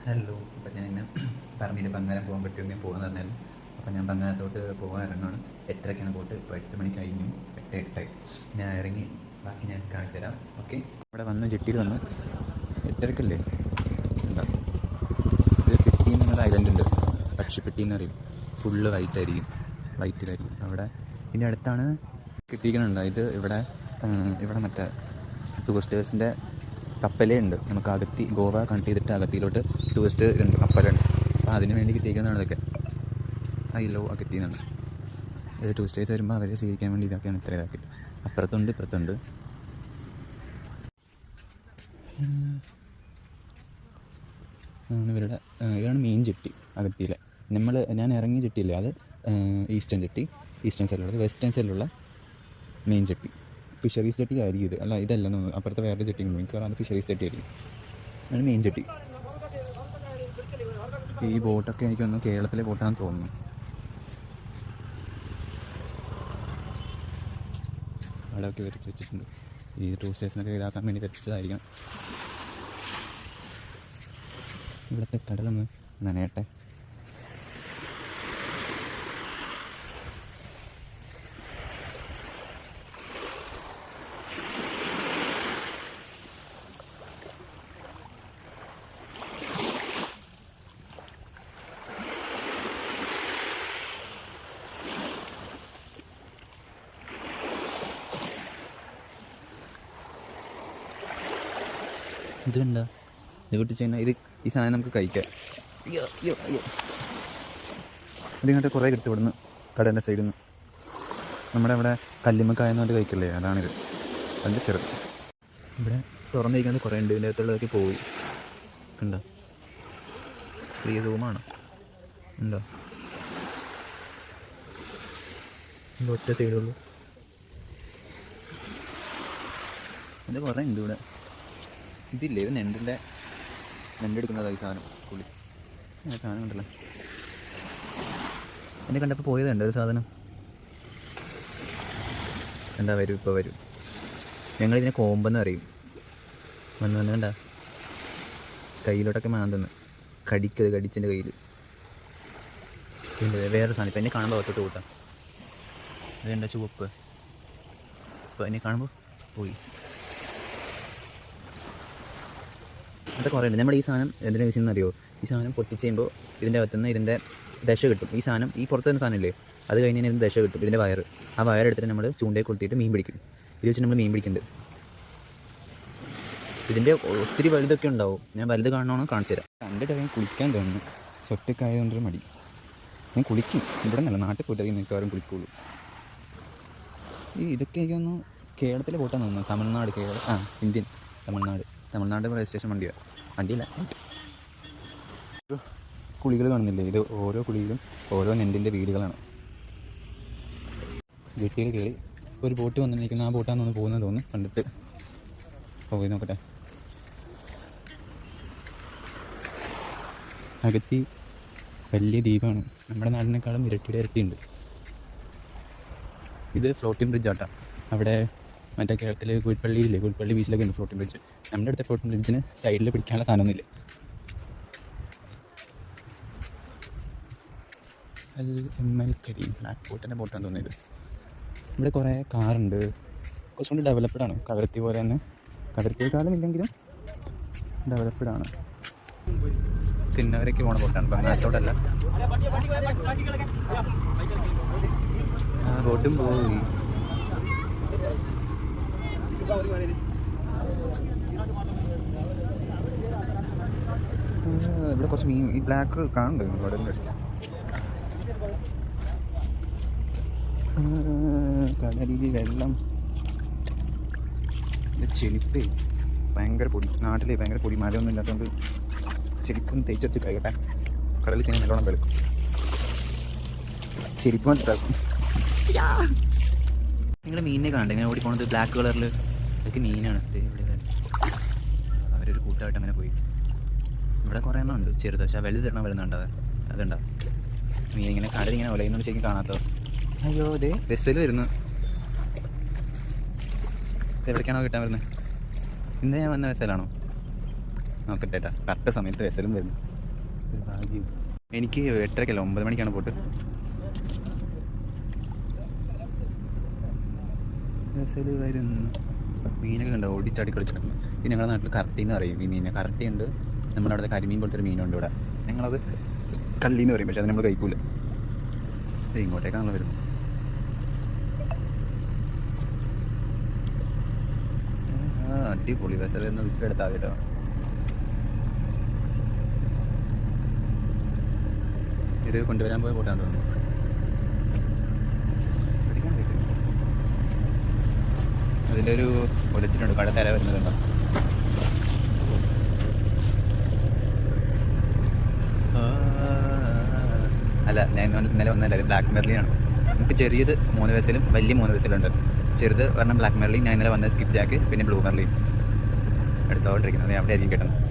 Hello. അപ്പം ഞാൻ ഇന്ന് പറഞ്ഞില്ല പങ്ങാരം പോകാൻ പറ്റുമെങ്കിൽ പോകുമെന്ന് പറഞ്ഞായിരുന്നു. അപ്പം ഞാൻ പങ്ങാരത്തോട്ട് പോകാൻ ഇറങ്ങുകയാണ്. 8:30ക്കാണ് ബോട്ട്. ഇപ്പോൾ 8 മണി കഴിഞ്ഞു. 8 ഞാൻ ഇറങ്ങി. ബാക്കി ഞാൻ കാണിച്ചു തരാം. ഓക്കെ. ഇവിടെ വന്ന് ജെട്ടിയിൽ വന്ന് 8:30ക്കല്ലേ എന്താ ഇത് പെട്ടി എന്നൊരു ഐലൻഡ് ഉണ്ട്. പക്ഷിപ്പെട്ടി എന്നറിയും. ഫുള്ള് വൈറ്റിലായിരിക്കും അവിടെ. ഇതിൻ്റെ അടുത്താണ് കിട്ടിയിരിക്കുന്നുണ്ട്. ഇത് ഇവിടെ മറ്റേ ടൂറിസ്റ്റേഴ്സിൻ്റെ കപ്പലേ ഉണ്ട്. നമുക്ക് ഗോവ കണക്ട് ചെയ്തിട്ട് അഗത്തിയിലോട്ട് ടൂറിസ്റ്റ് ഉണ്ട്, കപ്പലുണ്ട്. അപ്പോൾ അതിന് വേണ്ടി കിട്ടിയിരിക്കുന്നതാണ് ഇതൊക്കെ. അഗത്തി എന്നാണ് ഇത്. ടൂറിസ്റ്റേഴ്സ് വരുമ്പോൾ അവരെ സ്വീകരിക്കാൻ വേണ്ടി ഇതൊക്കെയാണ് ഇത്ര ഇതാക്കിയിട്ട്. അപ്പുറത്തുണ്ട് ഇപ്പുറത്തുണ്ട്. ഇതാണ് മെയിൻ ജെട്ടി അഗത്തിയിലെ. ഞാൻ ഇറങ്ങിയ ജെട്ടിയില്ലേ, അത് ഈസ്റ്റേൺ സൈഡിലുള്ളത്. വെസ്റ്റേൺ സൈഡിലുള്ള മെയിൻ ജെട്ടി ഫിഷറീസ് ജെട്ടി ആയിരിക്കും ഇത്. അല്ല, ഇതല്ല തോന്നുന്നു. അപ്പുറത്തെ വേറെ ജെട്ടി ഉണ്ട്. എനിക്ക് അത് ഫിഷറീസ് ജെട്ടി ആയിരിക്കും. അതാണ് മെയിൻ ജെട്ടി. ഈ ബോട്ടൊക്കെ എനിക്കൊന്ന് കേരളത്തിലെ ബോട്ടാണെന്ന് തോന്നുന്നു. അവിടെയൊക്കെ വരച്ച് വെച്ചിട്ടുണ്ട്. ഈ ടൂറിസ്റ്റേഴ്സിനൊക്കെ ഇതാക്കാൻ വേണ്ടി വരച്ചതായിരിക്കാം. ഇവിടുത്തെ കടലൊന്ന് നനയട്ടെ. ഇത് കണ്ട, ഇത് പൊട്ടിച്ച് കഴിഞ്ഞാൽ ഈ സാധനം നമുക്ക് കഴിക്കാം. ഇതിങ്ങോട്ട് കുറേ കിട്ടും ഇവിടുന്ന്, കടേൻ്റെ സൈഡിൽ നിന്ന്. നമ്മുടെ അവിടെ കല്ലുമ്മക്കായെന്ന് പറഞ്ഞിട്ട് കഴിക്കില്ലേ, അതാണിത്. അതിൻ്റെ ചെറുത് ഇവിടെ തുറന്നിരിക്കുന്നത് കുറേ ഉണ്ട്. ഇതിൻ്റെ അകത്തുള്ളതൊക്കെ പോയി. ഉണ്ടോ? ഫ്രീ റൂമാണ്. ഉണ്ടോ? ഒറ്റ സൈഡുള്ളൂ. ഇത് കുറേ ഉണ്ട് ഇവിടെ. ഇതില്ലേ, ഇത് നെണ്ടെടുക്കുന്നതാണ് ഈ സാധനം. പുളി സാധനം ഉണ്ടല്ലോ. എന്നെ കണ്ടപ്പോൾ പോയതുണ്ട് ഒരു സാധനം. എന്താ വരും, ഇപ്പോൾ വരും. ഞങ്ങളിതിനെ കോമ്പെന്ന് അറിയും. വന്ന് കണ്ട കയ്യിലോട്ടൊക്കെ മാന്തെന്ന്. കടിച്ചെൻ്റെ കയ്യിൽ. പിന്നെ വേറെ സാധനം. ഇപ്പം എന്നെ കാണുമ്പോൾ ഒത്തോട്ട് കൂട്ടാം. അതെന്താ ചുവപ്പ്. ഇപ്പോൾ എന്നെ കാണുമ്പോൾ പോയി. അത് കുറേ ഉണ്ട്. നമ്മുടെ ഈ സാധനം എന്തിനാ വിഷയം അറിയോ? ഈ സാധനം പൊട്ടിച്ച് കഴിയുമ്പോൾ ഇതിൻ്റെ അകത്തുനിന്ന് ഇതിൻ്റെ ദശ കിട്ടും. ഈ സാധനം ഈ പുറത്ത് തന്നെ സാധനമില്ലേ, അത് കഴിഞ്ഞ് ഇതിന് ദശ കിട്ടും. ഇതിൻ്റെ ആ വയറെടുത്തിട്ട് നമ്മൾ ചൂണ്ടയിൽ കൊളുത്തിയിട്ട് മീൻ പിടിക്കും. ഇത് വെച്ച് നമ്മൾ മീൻ പിടിക്കുന്നുണ്ട്. ഇതിൻ്റെ ഒത്തിരി വലുതൊക്കെ ഉണ്ടാവും. ഞാൻ വലുത് കാണണമെന്ന് കാണിച്ചു തരാം. കണ്ടിട്ട് ഞാൻ കുളിക്കാൻ തോന്നുന്നു. ഒറ്റക്കായതുകൊണ്ടൊരു മടി. ഞാൻ കുളിക്കും. ഇവിടെ നിന്നല്ല, നാട്ടിൽ പോയിട്ട് മിക്കവാറും കുളിക്കുള്ളൂ. ഇതൊക്കെ എനിക്കൊന്ന് കേരളത്തിലെ ബോട്ടാന്ന് തോന്നുന്നു. ഇന്ത്യൻ തമിഴ്നാട് രജിസ്ട്രേഷൻ വണ്ടിയല്ല. കുളികൾ കാണുന്നില്ലേ? ഇത് ഓരോ കുളിയിലും ഓരോ നെണ്ടിൻ്റെ വീടുകളാണ്. ജെട്ടിയിൽ കയറി ഒരു ബോട്ട് വന്നിരിക്കുന്ന ആ ബോട്ടാണെന്ന് പോകുന്നത് തോന്നുന്നു. കണ്ടിട്ട് പോയി നോക്കട്ടെ. അഗത്തി വലിയ ദ്വീപാണ്. നമ്മുടെ നാടിനേക്കാളും ഇരട്ടിയുണ്ട്. ഇത് ഫ്ലോട്ടിംഗ് ബ്രിഡ്ജാട്ടാ. അവിടെ മറ്റേ കേരളത്തിൽ കുഴിപ്പള്ളി ബീച്ചിലൊക്കെ ഉണ്ട് ഫ്ലോട്ടിംഗ് ബ്രിഡ്ജ്. നമ്മുടെ അടുത്ത ഫ്ലോട്ടിംഗ് ബ്രിഡ്ജിന് സൈഡിൽ പിടിക്കാനുള്ള സാധനമൊന്നുമില്ല. ബ്ലാക്ക് ബോട്ടിൻ്റെ ബോട്ടാണ് തോന്നിയത്. ഇവിടെ കുറേ കാറുണ്ട്. കുറച്ചുകൂടി ഡെവലപ്ഡാണ്. കവരത്തി പോലെ തന്നെ. കവരത്തിയേക്കാളും ഇല്ലെങ്കിലും ഡെവലപ്ഡാണ്. തിന്നവരേക്ക് പോണ ബോട്ടാണ്. ബംഗാളത്തോടല്ല. ബോട്ടും പോയി. ഇവിടെ കുറച്ച് മീൻ, ഈ ബ്ലാക്ക് കാണുന്നുണ്ട് കടലിൻ്റെ അടുത്ത്. കടലിൽ വെള്ളം. ചെരുപ്പ് ഭയങ്കര പൊടി. നാട്ടിൽ ഭയങ്കര പൊടി. മഴയൊന്നും ഇല്ലാത്തതുകൊണ്ട് ചെരുപ്പൊന്ന് തേച്ച് കഴിയട്ടെ. കടലിൽ തന്നെ നല്ലോണം വെളുക്കും. ചെരുപ്പ് മനസ്സിലാക്കും. നിങ്ങൾ മീനിനെ കാണണ്ടേ ഇങ്ങനെ ഓടിപ്പോണത് ബ്ലാക്ക് കളറിൽ? ഇതൊക്കെ മീനാണ്. അവരൊരു കൂട്ടമായിട്ട് അങ്ങനെ പോയി. ഇവിടെ കുറേ എണ്ണം ഉണ്ട് ചെറുത്. പക്ഷേ വലുത് എണ്ണം വരുന്നുണ്ട്. അതുണ്ടാവും. മീൻ ഇങ്ങനെ കടലിങ്ങനെ ഒലയുന്നുണ്ട്. ശരിക്കും കാണാത്തത്. അയ്യോ, അതെ വെസൽ വരുന്നു. എവിടേക്കാണോ കിട്ടാൻ വരുന്നത്? ഇന്ന് ഞാൻ വന്ന വെസലാണോ? നോക്കട്ടെ. കറക്റ്റ് സമയത്ത് വെസലും വരുന്നു. ഭാഗ്യം. എനിക്ക് 8:30 9 മണിക്കാണ് പോട്ട്. വരുന്നു മീനൊക്കെ കണ്ടോ ഓടിച്ചാടി കളിച്ചിട്ടുണ്ട്. ഇത് ഞങ്ങളുടെ നാട്ടിൽ കറട്ടി എന്ന് പറയും. ഈ മീനെ കറട്ടി ഉണ്ട്. നമ്മുടെ അവിടുത്തെ കരിമീൻ പോലത്തെ ഒരു മീനുണ്ട് ഇവിടെ. ഞങ്ങളത് കള്ളി എന്ന് പറയും. പക്ഷെ അത് നമ്മൾ കഴിക്കൂല. ഇങ്ങോട്ടേക്കാണല്ലോ വരും. അടിപൊളി വെസൽ എന്ന് വിട്ടെടുത്താൽ കേട്ടോ. ഇത് കൊണ്ടുവരാൻ പോയ പോട്ടാന്ന് തോന്നുന്നു. അതിൻ്റെ ഒരു ഒലിച്ചിട്ടുണ്ട്. കടത്തല വരുന്നതുണ്ടോ? അല്ല, ഞാൻ ഇന്നലെ വന്നല്ല. ഇത് ബ്ലാക്ക് മെർലിയാണ്. നമുക്ക് ചെറിയത് 3 വയസ്സിലും വലിയ 3 വയസ്സിലുണ്ട്. ചെറുത് പറഞ്ഞാൽ ബ്ലാക്ക് മെർലി. ഞാൻ ഇന്നലെ വന്നത് സ്കിപ്പ് ജാക്ക്, പിന്നെ ബ്ലൂ മെർലി എടുത്തോണ്ടിരിക്കുന്നത്. അവിടെ ആയിരിക്കും കിട്ടുന്നത്.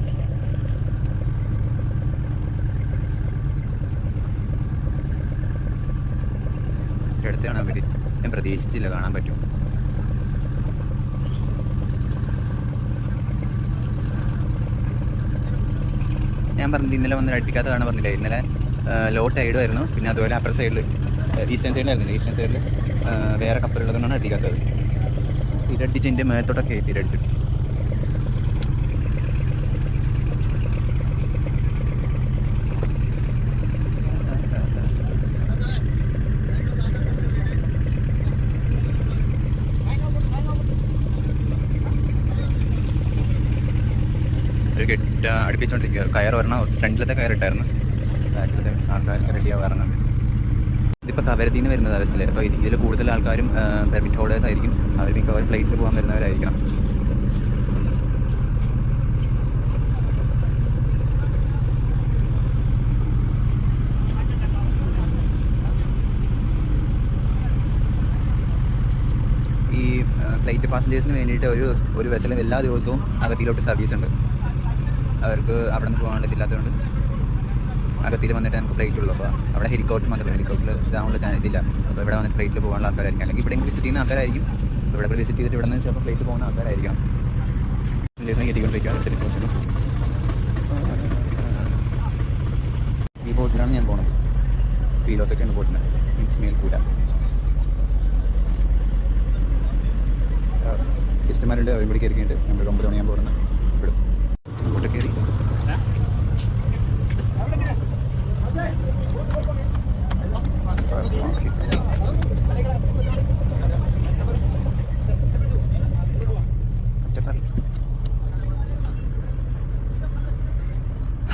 എടുത്ത് കാണാൻ പറ്റി. ഞാൻ പ്രതീക്ഷിച്ചില്ല കാണാൻ പറ്റും. ഞാൻ പറഞ്ഞില്ല ഇന്നലെ വന്ന് അടുപ്പിക്കാത്ത കാണാൻ പറഞ്ഞില്ല. ഇന്നലെ ലോ ടൈഡ് ആയിരുന്നു. പിന്നെ അതുപോലെ അപ്പർ സൈഡിൽ ഈസ്റ്റേൺ സൈഡിലായിരുന്നു. ഈസ്റ്റേൺ സൈഡിൽ വേറെ കപ്പലുള്ളതുകൊണ്ടാണ് അടിക്കാത്തത്. തിരടിച്ച് എൻ്റെ മേത്തോട്ടൊക്കെ തിരടിച്ചു. ഒരു കെട്ട അടുപ്പിച്ചുകൊണ്ടിരിക്കുക. കയർ വരണം. ഫ്രണ്ടിലത്തെ കയറിട്ടായിരുന്നു. ബാക്കിലത്തെ ആൾക്കാർക്ക് റെഡിയാവാറുണ്ട്. ഇതിപ്പോൾ കവരത്തിൽ നിന്ന് വരുന്നത് ബസ്സിൽ. അപ്പോൾ ഇതിൽ കൂടുതൽ ആൾക്കാരും പെർമിറ്റ് ഹോൾഡേഴ്സ് ആയിരിക്കും. അവർ മിക്കവാറും ഫ്ലൈറ്റിൽ പോകാൻ വരുന്നവരായിരിക്കണം. ഈ ഫ്ലൈറ്റ് പാസഞ്ചേഴ്സിന് വേണ്ടിയിട്ട് ഒരു ബസ്സിലും എല്ലാ ദിവസവും അകത്തിലോട്ട് സർവീസ് ഉണ്ട്. അവർക്ക് അവിടെ നിന്ന് പോകാൻ പറ്റില്ലാത്തതുകൊണ്ട് അകത്തിൽ വന്നിട്ട് നമുക്ക് ഫ്ലൈറ്റ് ഉള്ളൂ. അപ്പോൾ അവിടെ ഹെലികോപ്റ്റർ മാത്രമേ. ഹെലികോപ്റ്റർ ഇതാണുള്ള ചാൻസ് ഇല്ല. അപ്പോൾ ഇവിടെ വന്നിട്ട് ഫ്ലൈറ്റിൽ പോകാനുള്ള ആൾക്കാരായിരിക്കും. അല്ലെങ്കിൽ ഇവിടെ വിസിറ്റ് ചെയ്യുന്ന ആൾക്കാരായിരിക്കും. അപ്പോൾ ഇവിടെ വിസിറ്റ് ചെയ്തിട്ട് ഇവിടെ നിന്ന് ചിലപ്പോൾ ഫ്ലൈറ്റ് പോകുന്ന ആൾക്കാരായിരിക്കണം. കയറ്റിക്കൊണ്ടിരിക്കുക. ഈ ബോട്ടിലാണ് ഞാൻ പോകുന്നത്. പീലോസൊക്കെയാണ് ബോട്ടിന്. മീൻസ് മേൽക്കൂല. ഗസ്റ്റ്മാരുണ്ട്. അവർ ഇവിടെ കയറിക്കുന്നുണ്ട്. നമ്മൾ 9 മണിയാകുമ്പോൾ പോകുന്നത്. ഇവിടെ ബോട്ട് കയറി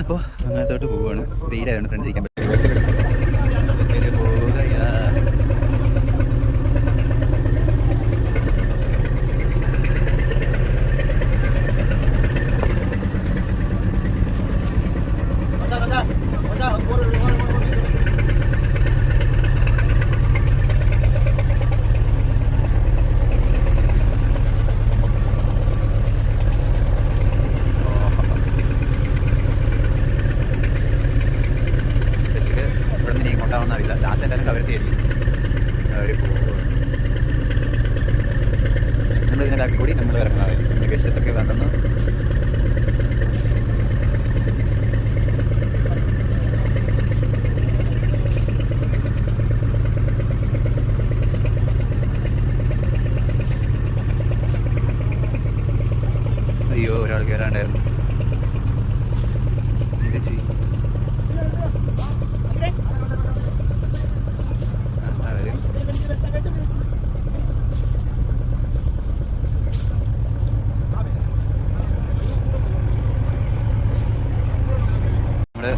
അപ്പോൾ അങ്ങനത്തോട്ട് പോവുകയാണ്. വെയിലായതുകൊണ്ട് ഫ്രണ്ടിരിക്കാൻ പറ്റും. ബസ്സിൽ പോവുകയാ. ഉണ്ടാവുന്നറിയില്ല. ലാസ്റ്റ് എന്തായാലും കവരത്തിയായിരിക്കും. അവർ നമ്മളിതിൻ്റെ ബാക്കി കൂടി നമ്മൾ ഇറങ്ങുന്നതായിരിക്കും. നമ്മുടെ ഗസ്റ്റസൊക്കെ വന്നു. അയ്യോ, ഒരാൾ കയറാണ്ടായിരുന്നു. എന്ത് ചെയ്യും? നമ്മൾ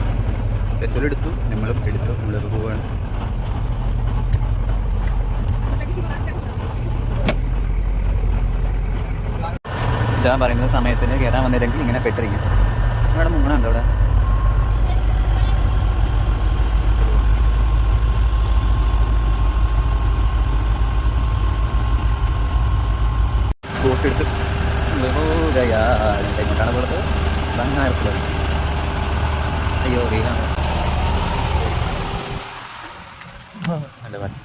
ബസ്സിലെടുത്തു, നമ്മളും എടുത്തു. നമ്മളത് പോവുകയാണ്. ഇതാ പറയുന്നത് സമയത്തിന് കയറാൻ വന്നില്ലെങ്കിൽ ഇങ്ങനെ പെട്ടിരിക്കും. ഇവിടെ മുങ്ങണുണ്ടോ? അവിടെ ബോട്ടെടുത്ത് ഇങ്ങോട്ടാണ് പോലത്ത്. ബംഗാരത്തിലോ? അയ്യോ, വെയിലാണ്. നല്ല പാട്ട്.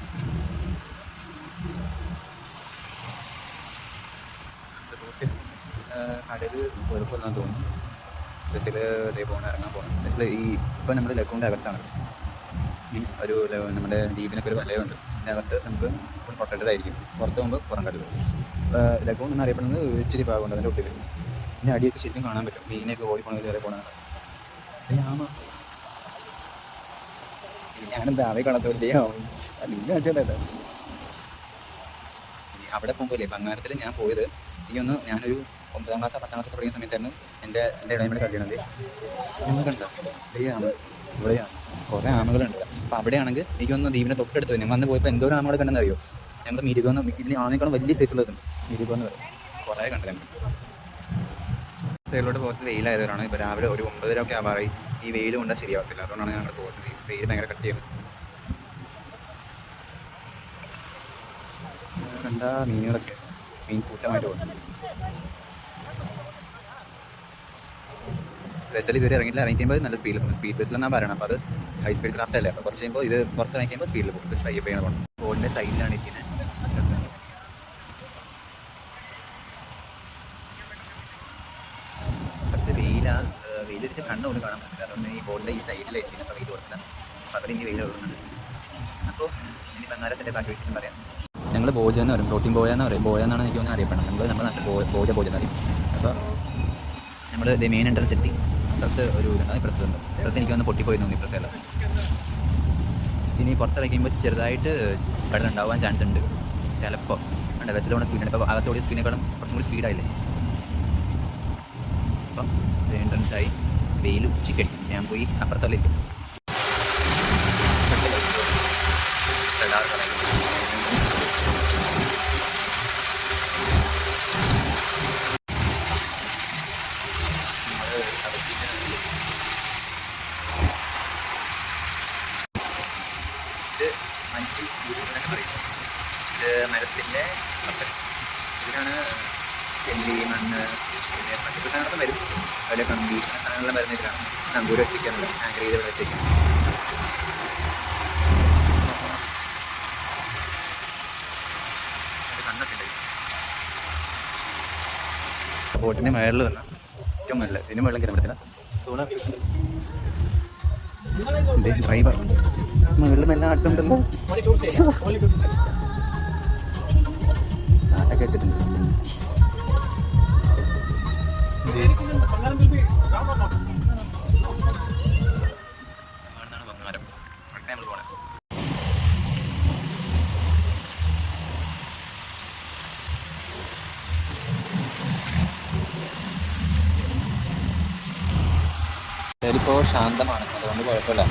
ബോട്ട് കടൽ കുഴപ്പമില്ലെന്ന് തോന്നുന്നു. ബസ്സിൽ ഇതേ ഇറങ്ങാൻ പോകണം. ബസ്സിൽ ഇപ്പോൾ നമ്മൾ ലഗൂണിൻ്റെ അകത്താണ്. മീൻസ് നമ്മുടെ ദ്വീപിനൊക്കെ ഒരു വലയുണ്ട്. അതിനകത്ത് നമുക്ക് ഫുൾ പ്രൊട്ടക്റ്റഡ് ആയിരിക്കും. പുറത്ത് പോകുമ്പോൾ പുറം കടൽ. ലഗൂൺ എന്നറിയപ്പെടുന്നത് ഇച്ചിരി ഭാഗമുണ്ട് അതിൻ്റെ ഉള്ളിൽ. പിന്നെ അടിയൊക്കെ ശരിക്കും കാണാൻ പറ്റും. മീനെയൊക്കെ ഓടിപ്പോണത് കയറി പോകണതാണ്. ഞാനെന്താ അവയെ കാണാത്തോണ്ടേ നിങ്ങൾ വെച്ചേട്ടാ. അവിടെ പോകുമ്പോൾ ബംഗാരത്തിൽ ഞാൻ പോയത് എനിക്കൊന്ന് ഞാനൊരു 9ാം ക്ലാസ് 10ാം ക്ലാസ് പഠിക്കുന്ന സമയത്തായിരുന്നു എൻ്റെ ഇടയിലൂടെ കല്യാണത്. നമ്മൾ കണ്ടോ ഇവിടെയാണ് കുറേ ആമകളുണ്ട്. അപ്പോൾ അവിടെയാണെങ്കിൽ എനിക്കൊന്ന് ദ്വീപിനെ തൊട്ടടുത്ത് ഞങ്ങൾ വന്ന് പോയപ്പോൾ എന്തോ ഒരു ആമകളെ കണ്ടെന്ന് അറിയോ? ഞങ്ങൾ മിരുകമെന്ന് ഇതിന് ആമേക്കാളും വലിയ സൈസുള്ളതുണ്ട്. മിരുകമെന്ന് പറയും. കുറേ കണ്ടത് ഞങ്ങൾ. സൈഡിലോട്ട് പോകുന്നത് വെയിലായവരാണ്. ഇപ്പോൾ രാവിലെ ഒരു 9:30 ഒക്കെ ആവാറായി. ഈ വെയിൽ കൊണ്ടാൽ ശരിയാവത്തില്ല. അതുകൊണ്ടാണ് ഞങ്ങൾ പോകുന്നത്. വെയിൽ ഭയങ്കര കട്ട് ചെയ്യുന്നത്. എന്താ മീനുകളൊക്കെ മീൻ കൂട്ടമായിട്ട് പോകുന്നത്. ബസ്സിൽ ഇതുവരെ ഇറങ്ങിയില്ല. ഇറങ്ങിക്കുമ്പോൾ നല്ല സ്പീഡിൽ പോകും. സ്പീഡ് ബസ്സിലെന്നാണ് പറയണം. അപ്പോൾ അത് ഹൈ സ്പീഡ് ക്രാഫ്റ്റ് അല്ലേ. അപ്പോൾ കുറച്ച് കഴിയുമ്പോൾ ഇത് പുറത്തിറങ്ങിക്കുമ്പോൾ സ്പീഡിൽ പോകും. പയ്യെ പയ്യാണ് പോകുന്നത്. ബോർഡിൻ്റെ സൈഡിലാണ് ഇരിക്കുന്നത്. കുറച്ച് വെയിലടിച്ച് കണ്ണുകൊണ്ട് കാണാൻ പറ്റില്ല. അതുകൊണ്ട് ഈ ബോർഡിൻ്റെ ഈ സൈഡിലായിരിക്കും. അപ്പോൾ വെയിൽ കൊടുത്തില്ല. അപ്പോൾ അതിൽ ഇനി വെയിൽ കൊടുക്കുന്നുണ്ട്. അപ്പോൾ ഇനി ബംഗാരത്തിൻ്റെ ബാക്കി വിശേഷം പറയാം. ഞങ്ങൾ ബോജ എന്ന് പറയും. പ്രോട്ടീൻ ബോയ എന്ന് പറയും. ബോയ എന്നാണ് എനിക്ക് ഒന്ന് അറിയപ്പെടുന്നത്. നമ്മുടെ നാട്ടിൽ ബോജ എന്ന് പറയും. അപ്പോൾ നമ്മൾ മെയിൻ എൻട്രൻസ് എത്തി. ഇപ്പുറത്ത് ഒരു ഇതുണ്ട്. ഇപ്പുറത്ത് എനിക്ക് വന്ന് പൊട്ടിപ്പോയി തോന്നി ഇപ്പുറത്തെല്ലാം. ഇനി പുറത്തിറക്കുമ്പോൾ ചെറുതായിട്ട് കടലുണ്ടാവാൻ ചാൻസ് ഉണ്ട്. ചിലപ്പോൾ ഉണ്ട്. ബസ്സിലോടെ സ്പീഡുണ്ട്. ഇപ്പോൾ അകത്തോടെ സ്പീഡിനേക്കാളും കുറച്ചും കൂടി സ്പീഡായില്ലേ. അപ്പം എൻട്രൻസായി. വെയിൽ ഉച്ചയ്ക്ക് ഞാൻ പോയി അപ്പുറത്തല്ലിരിക്കും. ഇത് മഞ്ചി എന്നൊക്കെ പറയും. ഇത് മരത്തിൻ്റെ കപ്പൽ. ഇതിനാണ് ചെല്ലി മണ്ണ് പിന്നെ പച്ചപ്പിട്ടാനൊക്കെ വരും. അതിലെ കമ്പി സാധനങ്ങളെല്ലാം വരുന്ന ഇതിലാണ്. നങ്കൂരം എത്തിക്കാനുണ്ട്. ആങ്കർ ചെയ്ത് ഇവിടെ വെച്ചേക്കാം. കണ്ണൊക്കെ ഉണ്ട്. ബോട്ടിൻ്റെ മേളിൽ വന്ന് ഏറ്റവും നല്ല ഇതിന് വെള്ളം കയറാൻ പറ്റില്ല. ഡ്രൈവർ മുകളിൽ മെല്ലെ ആട്ടുണ്ടല്ലോ. ആട്ടൊക്കെ വെച്ചിട്ടുണ്ട്. ബംഗാരം അവിടെ നമ്മൾ പോകണം. ഇപ്പോൾ ശാന്തമാണ്. അതുകൊണ്ട് കുഴപ്പമില്ല.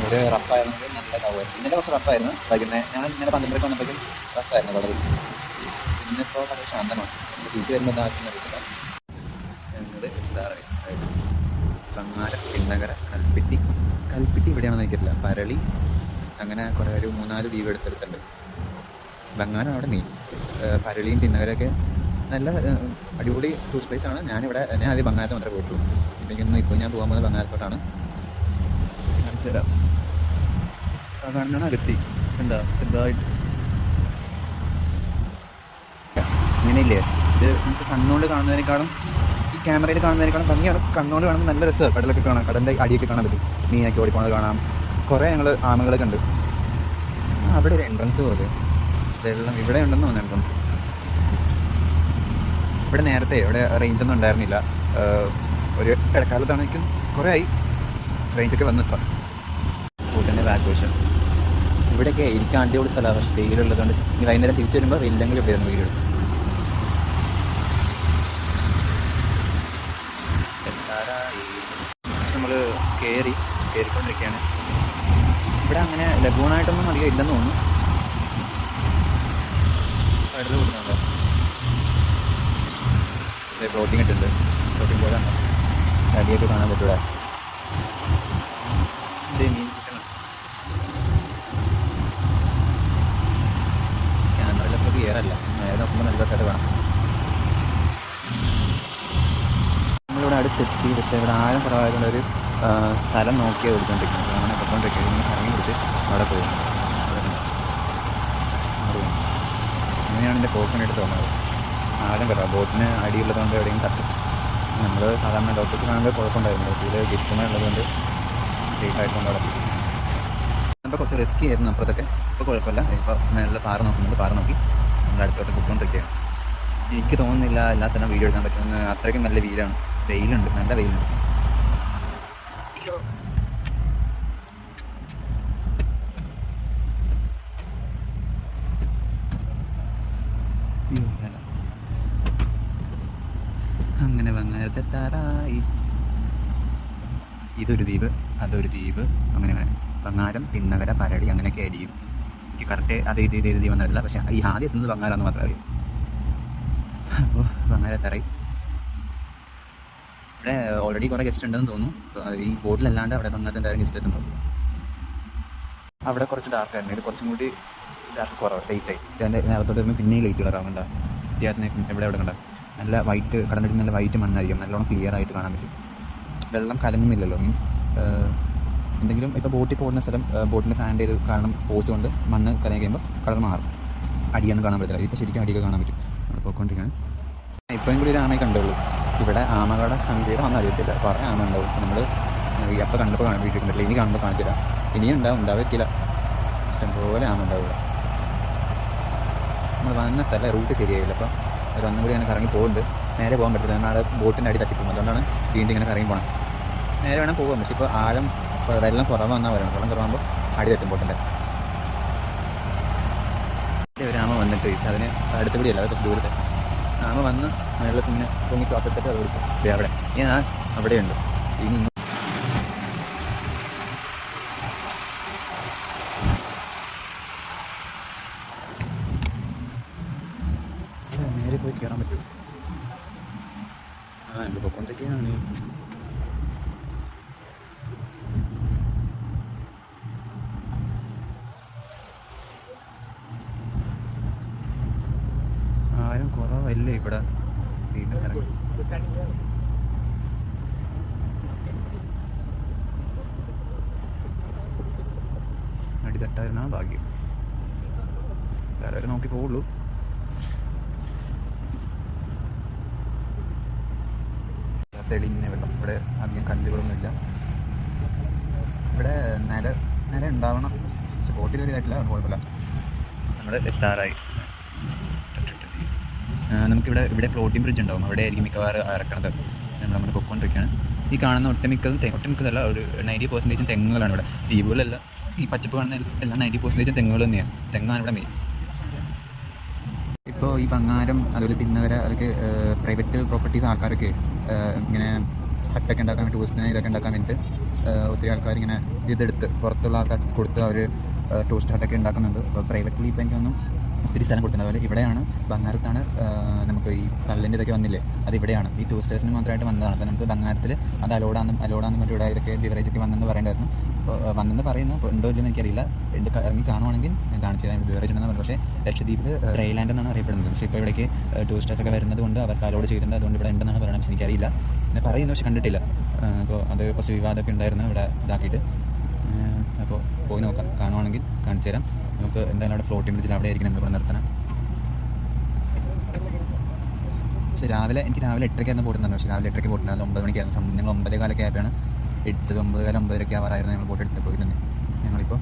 ഒരു റഫായിരുന്നത് നല്ല കവർ. ഇന്നലെ കുറച്ച് റഫായിരുന്നു. വൈകുന്നേരം ഞങ്ങൾ ഇന്നലെ 12 വന്നപ്പോഴേക്കും റഫായിരുന്നു കടലിൽ. ഇന്നിപ്പോൾ വളരെ ശാന്തമാണ്. തിരിച്ച് വരുമ്പോൾ എന്താ അവസ്ഥ അറിയില്ല. ഞങ്ങൾ ബംഗാരം, പിന്നകര, കൽപ്പിട്ടി ഇവിടെയാണെന്ന് എനിക്കറിയില്ല. പരളി അങ്ങനെ കുറേ ഒരു 3-4 ദ്വീപ് എടുത്തെടുത്തുണ്ട്. ബംഗാരം അവിടെ മെയിൻ. പരളിയും പിന്നകരൊക്കെ നല്ല അടിപൊളി ടൂറിസ്റ്റ് പ്ലേസ് ആണ്. ഞാൻ ആദ്യം ബംഗാരത്ത് മാത്രമേ പോയിട്ടുള്ളൂ. ഇപ്പോൾ ഞാൻ പോകാൻ പോകുന്നത് ബംഗാരത്തോട്ടാണ്. കാണിച്ചു തരാം. കാണുന്നതാണ് അകത്തി. എന്താ ചെറുതായിട്ട് ഇങ്ങനെയില്ലേ. ഇത് നമുക്ക് കണ്ണുകൊണ്ട് കാണുന്നതിനേക്കാളും ഈ ക്യാമറയിൽ കാണുന്നതിനേക്കാളും ഭംഗിയാണ്. കണ്ണുകൊണ്ട് കാണുമ്പോൾ നല്ല രസമാണ്. കടലൊക്കെ കാണാം. കടലിൻ്റെ അടിയൊക്കെ കാണാൻ പറ്റും. മീനൊക്കെ ഓടിപ്പോണത് കാണാം. കുറേ ഞങ്ങൾ ആമകളൊക്കെ ഉണ്ട്. അവിടെ ഒരു എൻട്രൻസ് പോലെ വെള്ളം ഇവിടെ ഉണ്ടെന്ന് തോന്നുന്നു എൻട്രൻസ്. ഇവിടെ നേരത്തെ ഇവിടെ റേഞ്ചൊന്നും ഉണ്ടായിരുന്നില്ല. ഒരു ഇടക്കാലത്താണെങ്കിലും കുറേ ആയി റേഞ്ചൊക്കെ വന്നിപ്പോൾ. കൂട്ടിൻ്റെ ബാക്ക് വശം ഇവിടെയൊക്കെ ഇരിക്കാൻ അടിപൊളി സ്ഥലമാണ്. പക്ഷേ വെയിലുള്ളതുകൊണ്ട് ഇനി വൈകുന്നേരം തിരിച്ചു വരുമ്പോൾ വെയിലെങ്കിലും ഇവിടെ ആയിരുന്നു വീട്. നമ്മൾ കയറിക്കൊണ്ടിരിക്കുകയാണ്. ഇവിടെ അങ്ങനെ ലഗൂണായിട്ടൊന്നും അധികം ഇല്ലെന്ന് തോന്നുന്നു. കടൽ കൂടുന്നുണ്ടോ? ഫ്ലോട്ടിങ് ഇട്ടുണ്ട്. ഫ്ലോട്ടിങ് പോലെ ഉണ്ടോ? അടിയൊക്കെ കാണാൻ പറ്റൂടെ? മീൻ ക്യാമറയിലൊക്കെ ക്ലിയറല്ല. നേരെ നോക്കുമ്പോൾ നല്ല സ്ഥലം കാണാം. നമ്മളിവിടെ അടുത്തെത്തി. പക്ഷേ ഇവിടെ ആരും കുറവായതുകൊണ്ട് ഒരു സ്ഥലം നോക്കിയാണ് എടുത്തുകൊണ്ടിരിക്കുന്നത്. അങ്ങനെ പൊയ്ക്കൊണ്ടിരിക്കുന്നത്. ഇങ്ങനെ കറങ്ങി പിടിച്ച് അവിടെ പോകും. അങ്ങനെയാണ് എൻ്റെ പോക്കിനായിട്ട് തോന്നുന്നത്. ആരും കയറാം. ബോട്ടിന് അടിയുള്ളതുകൊണ്ട് എവിടെയും തട്ടും. നമ്മൾ സാധാരണ ലോക്കൽസ് കാണുമ്പോൾ കുഴപ്പമുണ്ടായിരുന്നു, പക്ഷേ ഇത് ഗസ്റ്റുമാർ ഉള്ളതുകൊണ്ട് സേഫായിട്ട് കൊണ്ടുപോകും. അപ്പോൾ കുറച്ച് റിസ്കി ആയിരുന്നു അപ്പുറത്തൊക്കെ. ഇപ്പോൾ കുഴപ്പമില്ല. ഇപ്പോൾ മേളിൽ പാറ നോക്കുന്നുണ്ട്, പാറ നോക്കി നമ്മുടെ അടുത്തോട്ട് പൊയ്ക്കൊണ്ടിരിക്കുകയാണ്. എനിക്ക് തോന്നുന്നില്ല എല്ലാ സ്ഥലവും വീഡിയോ എടുക്കാൻ പറ്റുമെന്ന്. അത്രയ്ക്കും നല്ല വെയിലാണ്, വെയിലുണ്ട്, നല്ല വെയിലുണ്ട്. അങ്ങനെ വങ്ങാരത്തെത്താറായി. ഇതൊരു ദ്വീപ്, അതൊരു ദ്വീപ്, അങ്ങനെ വങ്ങാരം, തിണ്ണകര, പരടി അങ്ങനെയൊക്കെ ആയിരിക്കും. എനിക്ക് കറക്റ്റ് അത് ഇത് ദ്വീപ് എന്നറിയില്ല, പക്ഷേ ഈ ആദ്യം എത്തുന്നത് വങ്ങാരാന്ന് മാത്രം അറിയാം. അപ്പോൾ വങ്ങാരത്തറയി ഇവിടെ ഓൾറെഡി കുറേ ഗസ്റ്റ് ഉണ്ടെന്ന് തോന്നുന്നു. ഈ ബോട്ടിലല്ലാണ്ട് അവിടെ വങ്ങാരത്ത് എന്തായാലും ഗസ്റ്റേഴ്സ് ഉണ്ടാവും. അവിടെ കുറച്ച് ഡാർക്കായിരുന്നു, ഇത് കുറച്ചും കൂടി ഡാർക്ക് കുറവ്, ലൈറ്റായി. ഇതിൻ്റെ നേരത്തോട്ട് വരുമ്പോൾ പിന്നെയും ലൈറ്റ് കളറാവുന്നുണ്ട. വ്യത്യാസം ഇവിടെ കണ്ട നല്ല വൈറ്റ്, കടന്നിട്ട് നല്ല വൈറ്റ് മണ്ണായിരിക്കും, നല്ലോണം ക്ലിയർ ആയിട്ട് കാണാൻ പറ്റും. വെള്ളം കലങ്ങുന്നില്ലല്ലോ, മീൻസ് എന്തെങ്കിലും ഇപ്പോൾ ബോട്ടിൽ പോകുന്ന സ്ഥലം ബോട്ടിൻ്റെ ഫാൻ ചെയ്ത് കാരണം ഫോഴ്സ് കൊണ്ട് മണ്ണ് കലങ്ങി കഴിയുമ്പോൾ കളർ മാറും, അടിയൊന്നും കാണാൻ പറ്റില്ല. ഇപ്പോൾ ശരിക്കും അടിയൊക്കെ കാണാൻ പറ്റും. നമ്മൾ പോയിക്കൊണ്ടിരിക്കുകയാണ്. ഇപ്പോഴും കൂടി ഒരു ആമയെ കണ്ടുള്ളൂ. ഇവിടെ ആമകളുടെ സംഖ്യയുടെ ഒന്നും അറിയത്തില്ല, കുറേ ആമ ഉണ്ടാവും. നമ്മൾ അപ്പോൾ കണ്ടപ്പോൾ വീട്ടിൽ കണ്ടിട്ടില്ല, ഇനി കാണുമ്പോൾ കാണിച്ചില്ല. ഇനിയും ഉണ്ടാവില്ല, ഇഷ്ടംപോലെ ആമ ഉണ്ടാവും ഇവിടെ. നമ്മൾ വന്ന സ്ഥലം റൂട്ട് ശരിയായില്ല, അപ്പോൾ ഒരു ഒന്നും കൂടി അങ്ങനെ കറങ്ങി പോകുന്നുണ്ട്. നേരെ പോകാൻ പറ്റില്ല, നമ്മുടെ ബോട്ടിൻ്റെ അടി തട്ടിപ്പോകും. അതുകൊണ്ടാണ് വീണ്ടും ഇങ്ങനെ കറങ്ങി പോകണം. നേരെ വേണം പോകാം, പക്ഷേ ഇപ്പോൾ ആഴം വെള്ളം കുറവാണെന്നാണ് പറയുന്നത്. വെള്ളം കുറവാകുമ്പോൾ അടി തട്ടും ബോട്ടിൻ്റെ. ഒരു ആമ വന്നിട്ട് അതിന് അടുത്ത് കൂടിയല്ല, അത് കുറച്ച് ദൂരത്തെ ആമ വന്ന് വെള്ളത്തിൽ ഇങ്ങനെ പൊങ്ങി ശ്വാസത്തിട്ട് അത് കൊടുക്കും. അവിടെ ഞാൻ അവിടെയുണ്ട്. ഇനി നേരെ പോയി കയറാൻ പറ്റുമോ? എൻ്റെ പൊക്കൊണ്ടൊക്കെയാണ്. ആരും കുറവല്ലേ ഇവിടെ. അടി തട്ടായിരുന്നാ ഭാഗ്യം. വേറെ നോക്കി പോവുള്ളൂ. തെളിഞ്ഞ വെള്ളം, ഇവിടെ അധികം കല്ലുകളൊന്നുമില്ല. ഇവിടെ നില ഉണ്ടാവണം, പക്ഷെ ബോട്ട് ഇതുവരെ ഇതായിട്ടില്ല, കുഴപ്പമില്ല. നമ്മൾ എത്താറായി. നമുക്കിവിടെ ഫ്ലോട്ടിംഗ് ബ്രിഡ്ജ് ഉണ്ടാവും, അവിടെ ആയിരിക്കും മിക്കവാറും ഇറക്കണത്. നമ്മൾ പൊയ്ക്കൊണ്ടിരിക്കുകയാണ്. ഈ കാണുന്ന ഒട്ടുമിക്കതല്ല, ഒരു 90% തെങ്ങുകളാണ് ഇവിടെ. ദ്വീപുകളല്ല, ഈ പച്ചപ്പ് കാണുന്ന എല്ലാം 90% തെങ്ങുകൾ തന്നെയാണ്. തെങ്ങാണ് ഇവിടെ മെയിൻ. ഇപ്പോൾ ഈ പങ്ങാരം, അതുപോലെ തിണ്ണകര, അതൊക്കെ പ്രൈവറ്റ് പ്രോപ്പർട്ടീസ് ആൾക്കാരൊക്കെ ഇങ്ങനെ ഹട്ടൊക്കെ ഉണ്ടാക്കാൻ വേണ്ടി, ടൂറിസ്റ്റിനെ ഇതൊക്കെ ഉണ്ടാക്കാൻ വേണ്ടിയിട്ട് ഒത്തിരി ആൾക്കാർ ഇങ്ങനെ ഇതെടുത്ത് പുറത്തുള്ള ആൾക്കാർക്ക് കൊടുത്ത് അവർ ടൂറിസ്റ്റ് ഹട്ടൊക്കെ ഉണ്ടാക്കുന്നുണ്ട്. അപ്പോൾ പ്രൈവറ്റ്ലി ഇപ്പോൾ എനിക്കൊന്നും ഒത്തിരി സ്ഥലം കൊടുത്തിട്ടുണ്ട്. അതുപോലെ ഇവിടെയാണ് ബംഗാരത്താണ് നമുക്ക് ഈ കല്ലിൻ്റെ ഇതൊക്കെ വന്നില്ലേ, അത് ഇവിടെയാണ്. ഈ ടൂറിസ്റ്റേഴ്സിന് മാത്രമായിട്ട് വന്നതാണ്. അപ്പോൾ നമുക്ക് ബംഗാരത്തിൽ അത് അലോഡാന്ന് മറ്റും ഇവിടെ ഇതൊക്കെ ബിവറേജൊക്കെ വന്നെന്ന് പറയേണ്ടായിരുന്നു. അപ്പോൾ വന്നെന്ന് പറയുന്നു, അപ്പോൾ ഉണ്ടോ ഇല്ലെന്ന് എനിക്കറിയില്ല. ഇറങ്ങി കാണുവാണെങ്കിൽ ഞാൻ കാണിച്ചു തരാം ബിവറേജ് ഉണ്ടെന്ന് പറഞ്ഞു. പക്ഷേ ലക്ഷദ്വീപിൽ ഡ്രൈലാൻഡ് എന്നാണ് അറിയപ്പെടുന്നത്. പക്ഷേ ഇപ്പോൾ ഇവിടേക്ക് ടൂറിസ്റ്റേഴ്സൊക്കെ വരുന്നത് കൊണ്ട് അവർക്ക് അലോഡ് ചെയ്തിട്ടുണ്ട്, അതുകൊണ്ട് ഇവിടെ ഉണ്ടെന്നാണ് പറയുന്നത്. പക്ഷേ എനിക്കറിയില്ല, പിന്നെ പറയുന്നു, പക്ഷേ കണ്ടിട്ടില്ല. അപ്പോൾ അത് കുറച്ച് വിവാദമൊക്കെ ഉണ്ടായിരുന്നു ഇവിടെ ഇതാക്കിയിട്ട്. അപ്പോൾ പോയി നോക്കാം, കാണുവാണെങ്കിൽ കാണിച്ചു തരാം. നമുക്ക് എന്തായാലും അവിടെ ഫ്ലോട്ടിംഗ് ബ്രിഡ്ജിൽ അവിടെ ആയിരിക്കും നമ്മളിവിടെ നിർത്തണം. പക്ഷേ എനിക്ക് രാവിലെ 8:30 പോയിട്ടുണ്ടായിരുന്നു. പക്ഷേ രാവിലെ 8:00 പോയിട്ടുണ്ടായിരുന്നു, 9 മണിക്കായിരുന്നു. നിങ്ങൾ 9:15 ആയപ്പോഴാണ് എടുത്തത്. 9:30 ആവാറായിരുന്നു ഞങ്ങൾ ബോട്ട് എടുത്ത് പോയിരുന്നത്. ഞങ്ങളിപ്പോൾ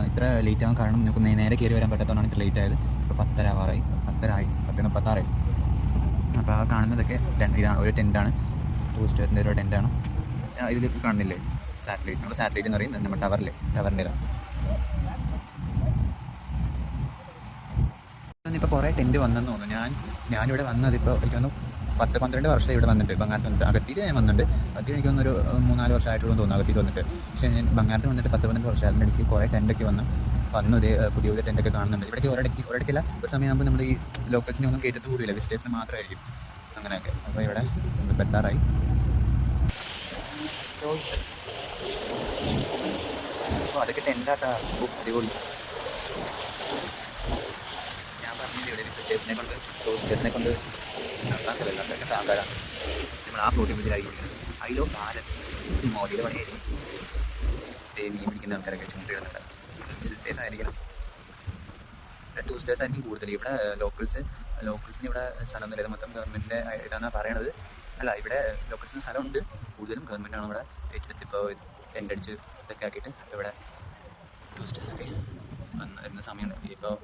ഇത്ര ലേറ്റ് ആവാൻ കാരണം നമുക്ക് നേരെ കയറി വരാൻ പറ്റാത്തതുകൊണ്ടാണ് ഇത്ര ലേറ്റ് ആയത്. ഇപ്പോൾ 10:30 ആവാറായി, 10:36. അപ്പോൾ ആ കാണുന്നതൊക്കെ ഇതാണ്, ഒരു ടെൻറ്റാണ്, ടൂറിസ്റ്റേഴ്സിൻ്റെ ഒരു ടെൻറ്റാണ്. ഇതിൽ കാണുന്നില്ലേ സാറ്റലൈറ്റ്, നമ്മുടെ സാറ്റലൈറ്റ് എന്ന് പറയും, നമ്മുടെ ടവറിൻ്റെതാണ്. ഇപ്പോൾ കുറേ ടെൻറ്റ് വന്നെന്ന് തോന്നുന്നു. ഞാനിവിടെ വന്നതിപ്പോൾ എനിക്ക് തോന്നുന്നു 10-12 വർഷം ഇവിടെ വന്നിട്ട്. ബംഗാരത്ത് വന്നിട്ട് അകത്തിയിട്ട് ഞാൻ വന്നിട്ടുണ്ട്. അകത്തിൽ എനിക്ക് തോന്നുന്നൊരു 3-4 വർഷമായിട്ടുള്ളൂ തോന്നുന്നു അകത്തിൽ വന്നിട്ട്. പക്ഷേ ഞാൻ ബംഗാരത്ത് വന്നിട്ട് 10-12 വർഷം. അതിനിടയ്ക്ക് കുറേ ടെൻറ്റൊക്കെ വന്നു ഇതേ പുതിയ ടെൻറ്റൊക്കെ കാണുന്നുണ്ട്. ഇവിടേക്ക് ഒരിടയ്ക്കില്ല, ഒരു സമയമാകുമ്പോൾ നമ്മൾ ഈ ലോക്കൽസിനെ ഒന്നും കയറ്റത്ത് കൂടിയില്ല, വിസിറ്റേഴ്സിന് മാത്രമായിരിക്കും അങ്ങനെയൊക്കെ. അപ്പോൾ ഇവിടെ എത്താറായി. അപ്പോൾ അതൊക്കെ ടെൻറ്റാട്ടാ, അടിപൊളി. ഞാൻ പറഞ്ഞില്ല, ഇവിടെ ടൂറിസ്റ്റേഴ്സിനെ കൊണ്ട് നടത്താൻ സ്ഥലമില്ല, അതൊക്കെ ആൾക്കാരാണ്. നമ്മൾ ആ ഫ്ലോട്ടിംഗ് ബ്രിഡ്ജിലായിരിക്കും. അതിലോ കാലം മോദിയുടെ പണിയായിരിക്കും. മീൻ പിടിക്കുന്ന ആൾക്കാരൊക്കെ ചൂണ്ടിടുന്നുണ്ട്. വിസിറ്റേഴ്സ് ആയിരിക്കണം, ടൂറിസ്റ്റേഴ്സ് ആയിരിക്കും കൂടുതൽ. ഇവിടെ ലോക്കൽസിന് ഇവിടെ സ്ഥലമൊന്നുമില്ല, ഇത് മൊത്തം ഗവൺമെൻറ്റിൻ്റെ ഇതാണെന്നാണ് പറയണത്. അല്ല, ഇവിടെ ലോക്കൽസിന് സ്ഥലമുണ്ട്, കൂടുതലും ഗവൺമെൻറ്റാണ് ഇവിടെ ഏറ്റെടുത്ത് ഇപ്പോൾ ടെൻ്റ് അടിച്ച് ഇതൊക്കെ ആക്കിയിട്ട് ഇവിടെ ടൂറിസ്റ്റേഴ്സൊക്കെ വന്ന് വരുന്ന സമയം. ഇപ്പോൾ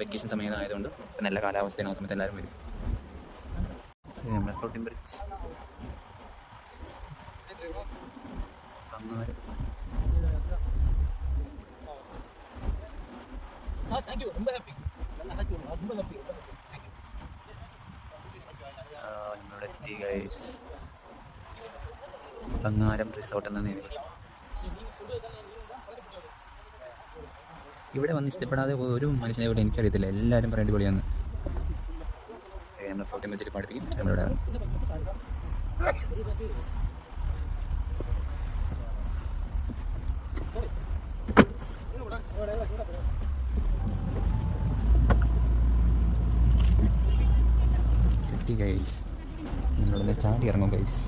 വെക്കേഷൻ സമയം ആയതുകൊണ്ട് നല്ല കാലാവസ്ഥയാണ്, ആ സമയത്ത് എല്ലാവരും വരും. നമ്മുടെ ഫ്ലോട്ടിംഗ് ബ്രിഡ്ജ് നമ്മുടെ എത്തി ഗൈസ്. ബംഗാരം റിസോർട്ട് എന്ന നേരിൽ ഇവിടെ വന്ന് ഇഷ്ടപ്പെടാതെ ഒരു മനുഷ്യനെ ഇവിടെ എനിക്കറിയത്തില്ല, എല്ലാവരും പറയേണ്ടി പൊളിയാണ്. നമ്മൾ ഫ്ലോട്ടിംഗ് ബ്രിഡ്ജിൽ പഠിപ്പിക്കും, നമ്മളിവിടെ ഗൈസ്. നമ്മളിവിടെ ചാടി ഇറങ്ങും ഗൈസ്.